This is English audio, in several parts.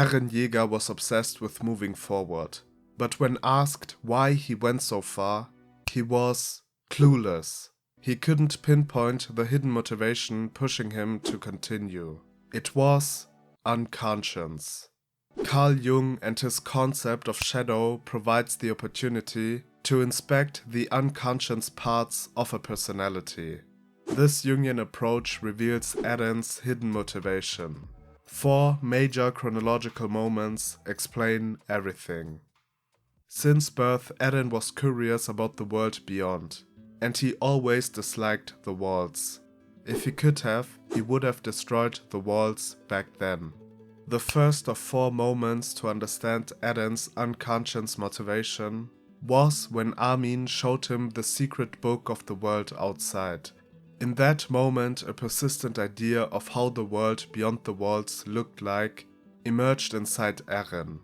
Eren Yeager was obsessed with moving forward, but when asked why he went so far, he was clueless. He couldn't pinpoint the hidden motivation pushing him to continue. It was unconscious. Carl Jung and his concept of shadow provides the opportunity to inspect the unconscious parts of a personality. This Jungian approach reveals Eren's hidden motivation. 4 major chronological moments explain everything. Since birth, Eren was curious about the world beyond, and he always disliked the walls. If he could have, he would have destroyed the walls back then. The first of 4 moments to understand Eren's unconscious motivation was when Armin showed him the secret book of the world outside. In that moment, a persistent idea of how the world beyond the walls looked like emerged inside Eren.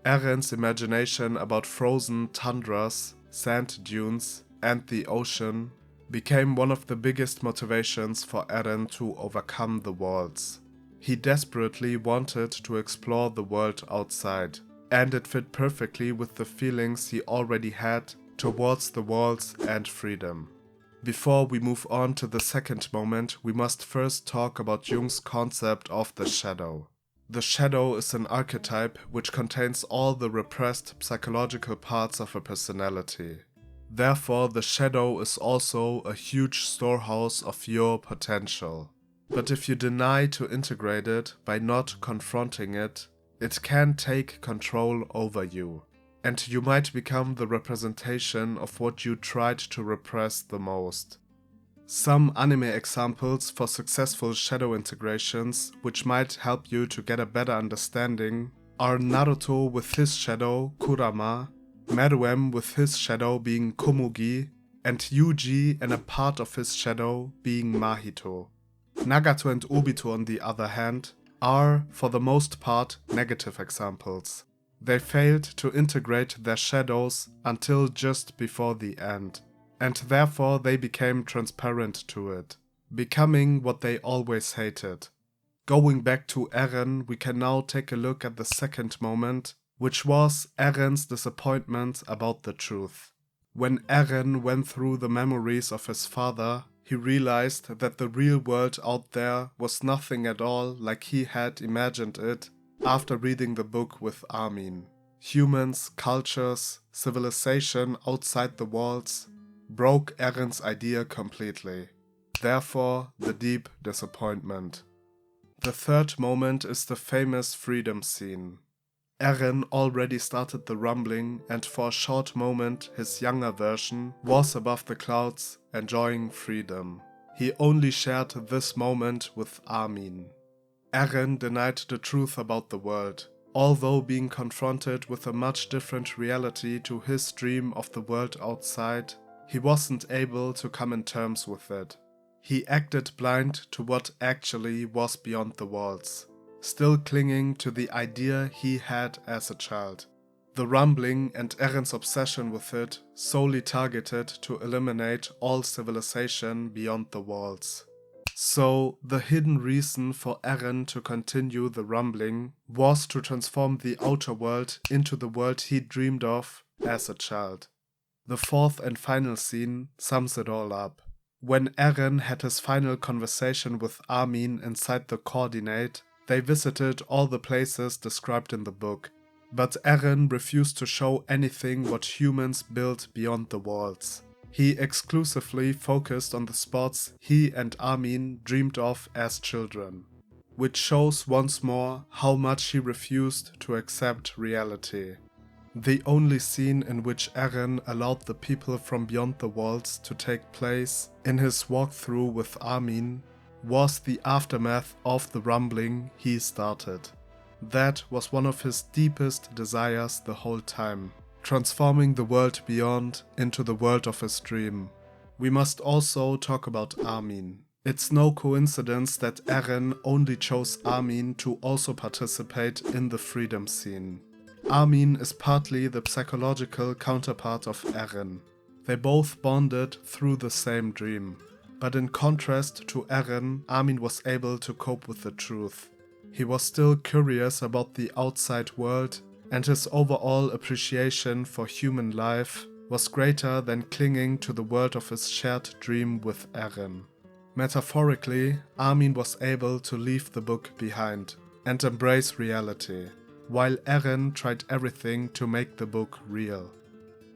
Eren's imagination about frozen tundras, sand dunes, and the ocean became one of the biggest motivations for Eren to overcome the walls. He desperately wanted to explore the world outside, and it fit perfectly with the feelings he already had towards the walls and freedom. Before we move on to the second moment, we must first talk about Jung's concept of the shadow. The shadow is an archetype which contains all the repressed psychological parts of a personality. Therefore, the shadow is also a huge storehouse of your potential. But if you deny to integrate it by not confronting it, it can take control over you, and you might become the representation of what you tried to repress the most. Some anime examples for successful shadow integrations, which might help you to get a better understanding, are Naruto with his shadow, Kurama, Meruem with his shadow being Komugi, and Yuji and a part of his shadow being Mahito. Nagato and Obito, on the other hand, are, for the most part, negative examples. They failed to integrate their shadows until just before the end, and therefore they became transparent to it, becoming what they always hated. Going back to Eren, we can now take a look at the second moment, which was Eren's disappointment about the truth. When Eren went through the memories of his father, he realized that the real world out there was nothing at all like he had imagined it after reading the book with Armin. Humans, cultures, civilization outside the walls broke Eren's idea completely. Therefore, the deep disappointment. The third moment is the famous freedom scene. Eren already started the rumbling, and for a short moment his younger version was above the clouds enjoying freedom. He only shared this moment with Armin. Eren denied the truth about the world, although being confronted with a much different reality to his dream of the world outside, he wasn't able to come in terms with it. He acted blind to what actually was beyond the walls, still clinging to the idea he had as a child. The rumbling and Eren's obsession with it solely targeted to eliminate all civilization beyond the walls. So, the hidden reason for Eren to continue the rumbling was to transform the outer world into the world he dreamed of as a child. The fourth and final scene sums it all up. When Eren had his final conversation with Armin inside the coordinate, they visited all the places described in the book, but Eren refused to show anything what humans built beyond the walls. He exclusively focused on the spots he and Armin dreamed of as children, which shows once more how much he refused to accept reality. The only scene in which Eren allowed the people from beyond the walls to take place in his walkthrough with Armin was the aftermath of the rumbling he started. That was one of his deepest desires the whole time, transforming the world beyond into the world of his dream. We must also talk about Armin. It's no coincidence that Eren only chose Armin to also participate in the freedom scene. Armin is partly the psychological counterpart of Eren. They both bonded through the same dream. But in contrast to Eren, Armin was able to cope with the truth. he was still curious about the outside world, and his overall appreciation for human life was greater than clinging to the world of his shared dream with Eren. Metaphorically, Armin was able to leave the book behind and embrace reality, while Eren tried everything to make the book real.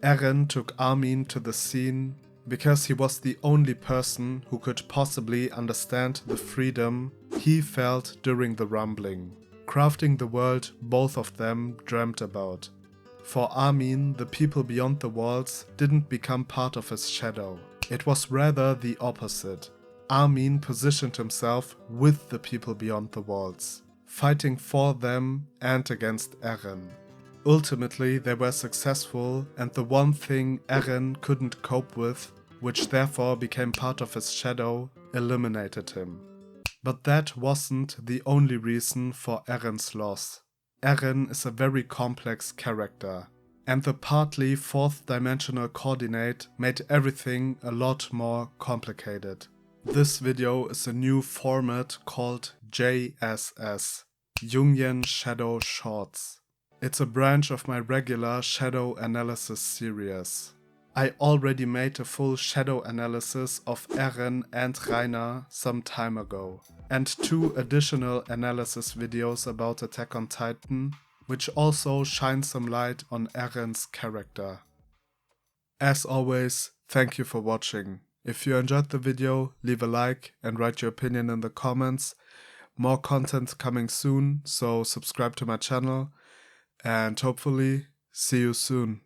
Eren took Armin to the scene because he was the only person who could possibly understand the freedom he felt during the rumbling, crafting the world both of them dreamt about. For Armin, the people beyond the walls didn't become part of his shadow. It was rather the opposite. Armin positioned himself with the people beyond the walls, fighting for them and against Eren. Ultimately, they were successful, and the one thing Eren couldn't cope with, which therefore became part of his shadow, eliminated him. But that wasn't the only reason for Eren's loss. Eren is a very complex character, and the partly fourth-dimensional coordinate made everything a lot more complicated. This video is a new format called JSS, Jungian Shadow Shorts. It's a branch of my regular shadow analysis series. I already made a full shadow analysis of Eren and Reiner some time ago, and 2 additional analysis videos about Attack on Titan, which also shine some light on Eren's character. As always, thank you for watching. If you enjoyed the video, leave a like and write your opinion in the comments. More content coming soon, so subscribe to my channel, and hopefully see you soon.